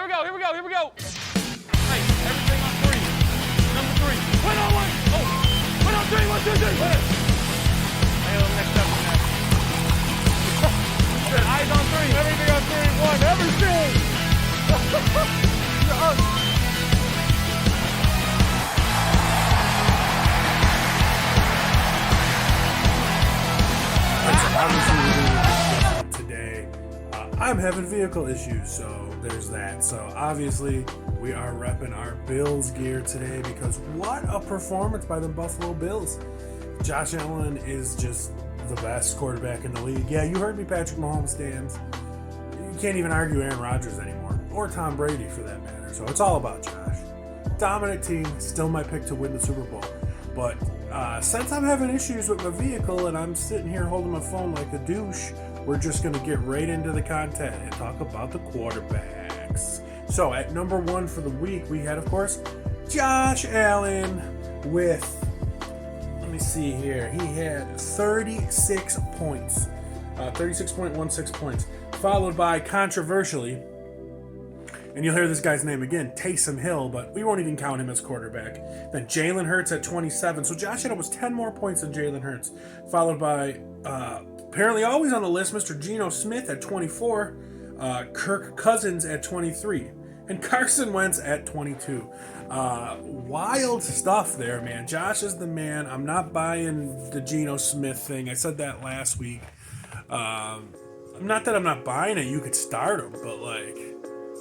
Here we go. Hey, everything on 3. Number 3. Wait on 1. Oh, wait on 3. 1, 2, 3. Wait. Hey, next up. Eyes on 3. Everything on 3. 1. Everything. Obviously, we're doing this today. I'm having vehicle issues, so there's that. So obviously, we are repping our Bills gear today because what a performance by the Buffalo Bills. Josh Allen is just the best quarterback in the league. Yeah, you heard me, Patrick Mahomes stands. You can't even argue Aaron Rodgers anymore, or Tom Brady for that matter. So it's all about Josh. Dominant team, still my pick to win the Super Bowl. But since I'm having issues with my vehicle and I'm sitting here holding my phone like a douche, we're just going to get right into the content and talk about the quarterbacks. So at number 1 for the week, we had, of course, Josh Allen with, let me see here, he had 36 points, 36.16 points, followed by, controversially, and you'll hear this guy's name again, Taysom Hill, but we won't even count him as quarterback. Then Jalen Hurts at 27. So Josh Allen was 10 more points than Jalen Hurts, followed by, apparently always on the list, Mr. Geno Smith at 24, Kirk Cousins at 23, and Carson Wentz at 22. Wild stuff there, man. Josh is the man. I'm not buying the Geno Smith thing. I said that last week. Not that I'm not buying it. You could start him, but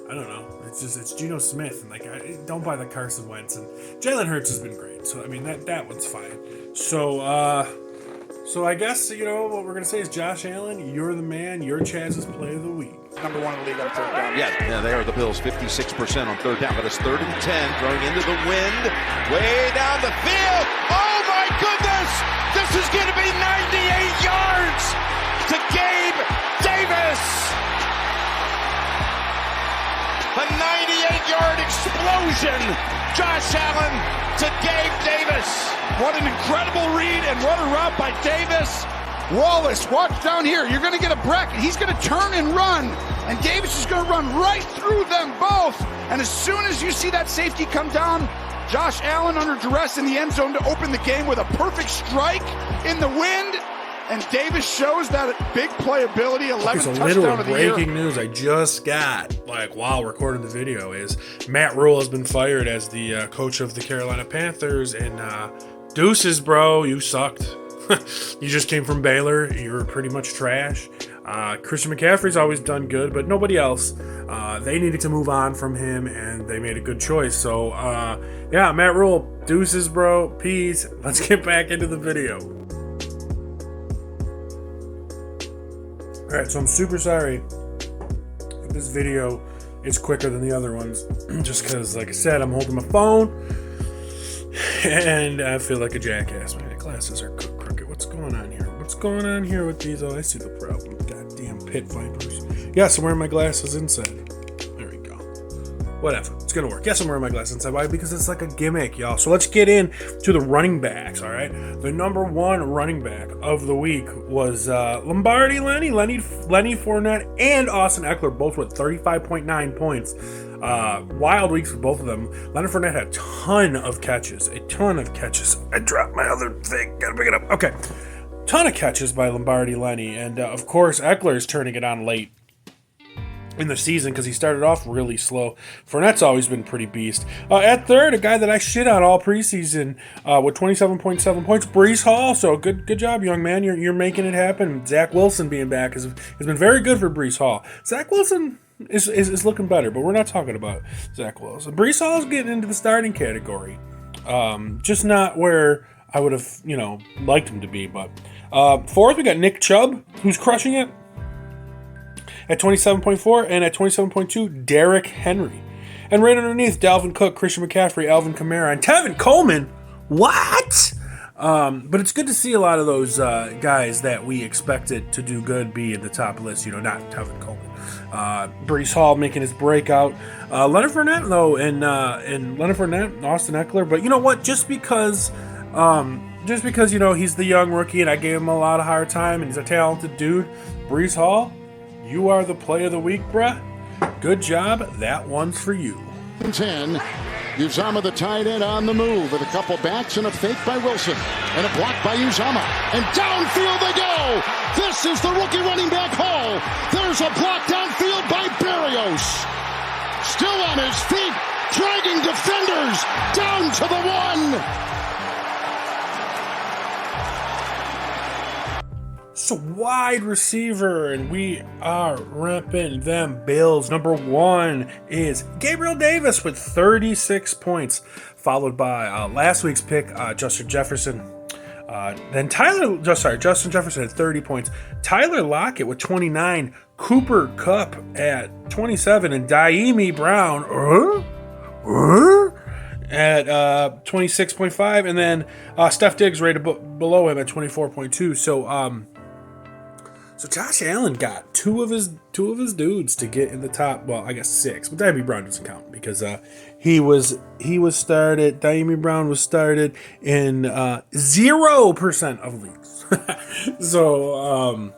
I don't know. It's Geno Smith, and I don't buy the Carson Wentz. And Jalen Hurts has been great, so I mean that one's fine. So I guess what we're gonna say is Josh Allen, you're the man. You're Chazz's play of the week. Number 1 in the league on third down. Yeah, they are the Bills, 56% on third down, but it's 3rd and 10, throwing into the wind, way down the field. Oh my goodness! This is going to be 98 yards to Gabe Davis. A 98-yard explosion. Josh Allen to Gabe Davis. What an incredible read and what a route by Davis. Wallace, watch down here. You're going to get a bracket. He's going to turn and run. And Davis is going to run right through them both. And as soon as you see that safety come down, Josh Allen under duress in the end zone to open the game with a perfect strike in the wind. And Davis shows that big playability, 11th touchdown of the year. Breaking news I just got, while recording the video, is Matt Rule has been fired as the coach of the Carolina Panthers. And deuces, bro, you sucked. You just came from Baylor. You were pretty much trash. Christian McCaffrey's always done good, but nobody else. They needed to move on from him, and they made a good choice. So, Matt Rule, deuces, bro. Peace. Let's get back into the video. Alright, so I'm super sorry if this video is quicker than the other ones. Just because, like I said, I'm holding my phone, and I feel like a jackass. My glasses are crooked. What's going on here? What's going on here with these? Oh, I see the problem. Goddamn pit vipers. Yes, I'm wearing my glasses inside. There we go. Whatever. It's going to work. Yes, I'm wearing my glasses inside. Why? Because it's like a gimmick, y'all. So let's get in to the running backs, all right? The number 1 running back of the week was Lombardi Lenny Fournette, and Austin Eckler, both with 35.9 points. Wild weeks for both of them. Leonard Fournette had a ton of catches. I dropped my other thing. Gotta pick it up. Okay. Ton of catches by Lombardi Lenny. And, of course, Eckler is turning it on late in the season because he started off really slow. Fournette's always been pretty beast. At third, a guy that I shit on all preseason with 27.7 points, Breece Hall. So good job, young man. You're making it happen. Zach Wilson being back has been very good for Breece Hall. Zach Wilson is looking better, but we're not talking about Zach Wilson. Breece Hall is getting into the starting category. Just not where I would have, liked him to be. But fourth, we got Nick Chubb, who's crushing it at 27.4, and at 27.2, Derrick Henry. And right underneath, Dalvin Cook, Christian McCaffrey, Alvin Kamara, and Tevin Coleman. What? But it's good to see a lot of those guys that we expected to do good be in the top list. Not Tevin Coleman. Breece Hall making his breakout. Leonard Fournette, though, and Leonard Fournette, and Austin Eckler. But you know what? Just because he's the young rookie and I gave him a lot of hard time and he's a talented dude, Breece Hall, you are the play of the week, bruh. Good job. That one's for you. 10. Uzama, the tight end, on the move with a couple backs and a fake by Wilson. And a block by Uzama. And downfield they go. This is the rookie running back Hall. There's a block downfield by Berrios. Still on his feet, dragging defenders down to the 1. So wide receiver, and we are repping them Bills. Number 1 is Gabriel Davis with 36 points, followed by last week's pick, Justin Jefferson. Justin Jefferson had 30 points. Tyler Lockett with 29. Cooper Kupp at 27, and Daimi Brown at 26.5, and then Steph Diggs right below him at 24.2. So Josh Allen got two of his dudes to get in the top. Well, I guess 6, but Daimi Brown doesn't count because he was started. Daimi Brown was started in 0% of leagues. So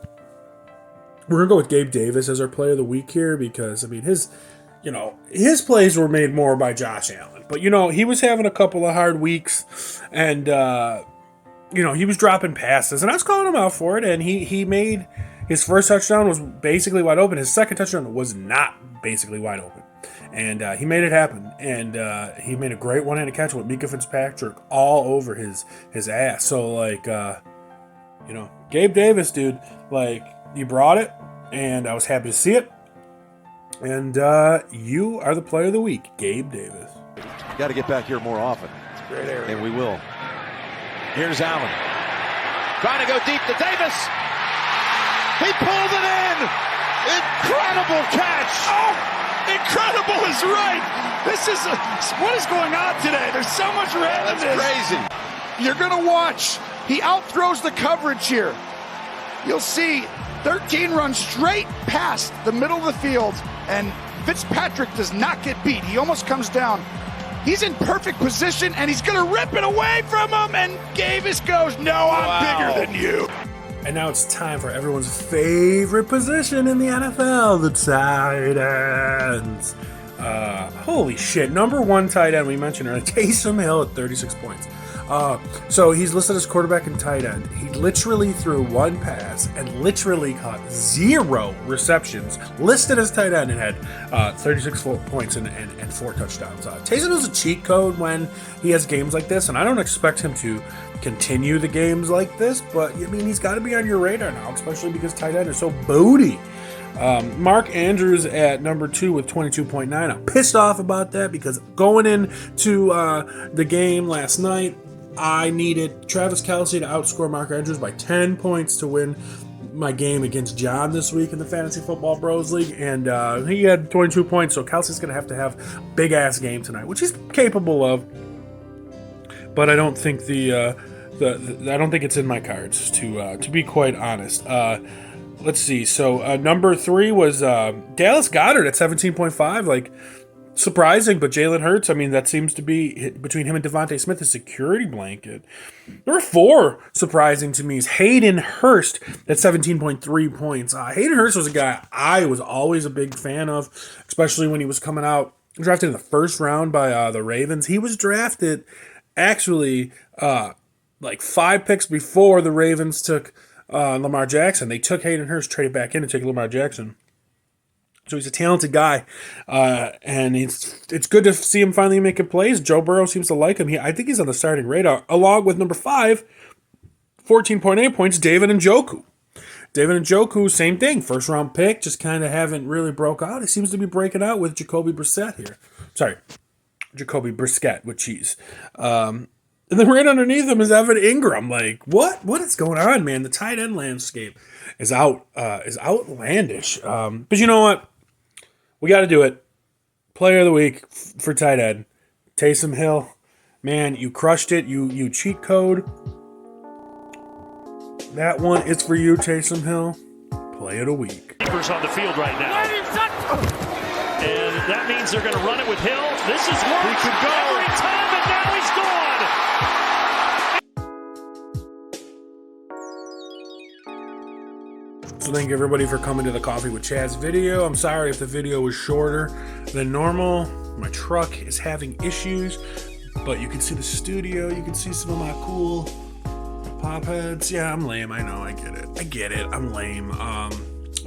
we're gonna go with Gabe Davis as our player of the week here because I mean his plays were made more by Josh Allen, but he was having a couple of hard weeks and. He was dropping passes, and I was calling him out for it, and he made his first touchdown was basically wide open. His second touchdown was not basically wide open, and he made it happen, and he made a great one-handed catch with Mika Fitzpatrick all over his ass. So, Gabe Davis, dude, you brought it, and I was happy to see it, and you are the player of the week, Gabe Davis. Got to get back here more often. It's a great area. And we will. Here's Allen. Trying to go deep to Davis. He pulled it in. Incredible catch. Oh, incredible is right. What is going on today? There's so much randomness. That's crazy. You're going to watch. He outthrows the coverage here. You'll see 13 runs straight past the middle of the field, and Fitzpatrick does not get beat. He almost comes down. He's in perfect position, and he's going to rip it away from him, and Davis goes, no, I'm bigger than you. And now it's time for everyone's favorite position in the NFL, the tight ends. Holy shit. Number 1 tight end, we mentioned earlier, Taysom Hill at 36 points. So he's listed as quarterback and tight end. He literally threw 1 pass and literally caught 0 receptions. Listed as tight end and had 36 points and 4 touchdowns. Taysom is a cheat code when he has games like this, and I don't expect him to continue the games like this, but I mean he's got to be on your radar now, especially because tight end is so booty. Mark Andrews at number 2 with 22.9. I'm pissed off about that because going into the game last night, I needed Travis Kelce to outscore Mark Andrews by 10 points to win my game against John this week in the Fantasy Football Bros League, and he had 22 points, so Kelce's going to have a big-ass game tonight, which he's capable of, but I don't think I don't think it's in my cards, to be quite honest. Let's see. So number 3 was Dallas Goedert at 17.5. Surprising, but Jalen Hurts, I mean, that seems to be, between him and Devontae Smith, a security blanket. Number 4, surprising to me, is Hayden Hurst at 17.3 points. Hayden Hurst was a guy I was always a big fan of, especially when he was coming out, drafted in the first round by the Ravens. He was drafted, actually, 5 picks before the Ravens took Lamar Jackson. They took Hayden Hurst, traded back in to take Lamar Jackson. So he's a talented guy, and it's good to see him finally making plays. Joe Burrow seems to like him. I think he's on the starting radar, along with number 5, 14.8 points, David Njoku. David Njoku, same thing, first-round pick, just kind of haven't really broke out. He seems to be breaking out with Jacoby Brissett here. Sorry, Jacoby Brisket with cheese. And then right underneath him is Evan Ingram. What is going on, man? The tight end landscape is outlandish. But you know what? We got to do it. Player of the week for tight end, Taysom Hill. Man, you crushed it. You cheat code. That one, it's for you, Taysom Hill. Play of the week. On the field right now. And that means they're going to run it with Hill. This is work. He could go every time, and now he's gone. So thank everybody for coming to the Coffee with Chazz video. I'm sorry if the video was shorter than normal. My truck is having issues, but you can see the studio. You can see some of my cool pop heads. Yeah, I'm lame. I know. I get it. I'm lame.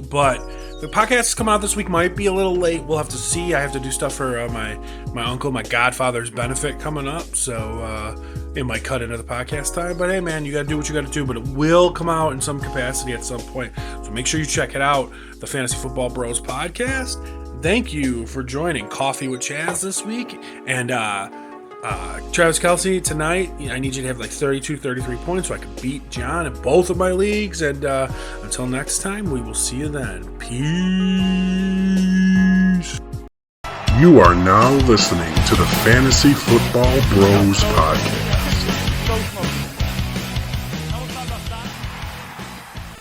But the podcast come out this week might be a little late. We'll have to see. I have to do stuff for my uncle, my godfather's benefit coming up. So it might cut into the podcast time. But hey, man, you got to do what you got to do. But it will come out in some capacity at some point. So make sure you check it out. The Fantasy Football Bros podcast. Thank you for joining Coffee with Chazz this week. And Travis Kelce, tonight, I need you to have like 32, 33 points so I can beat John in both of my leagues. And until next time, we will see you then. Peace. You are now listening to the Fantasy Football Bros podcast.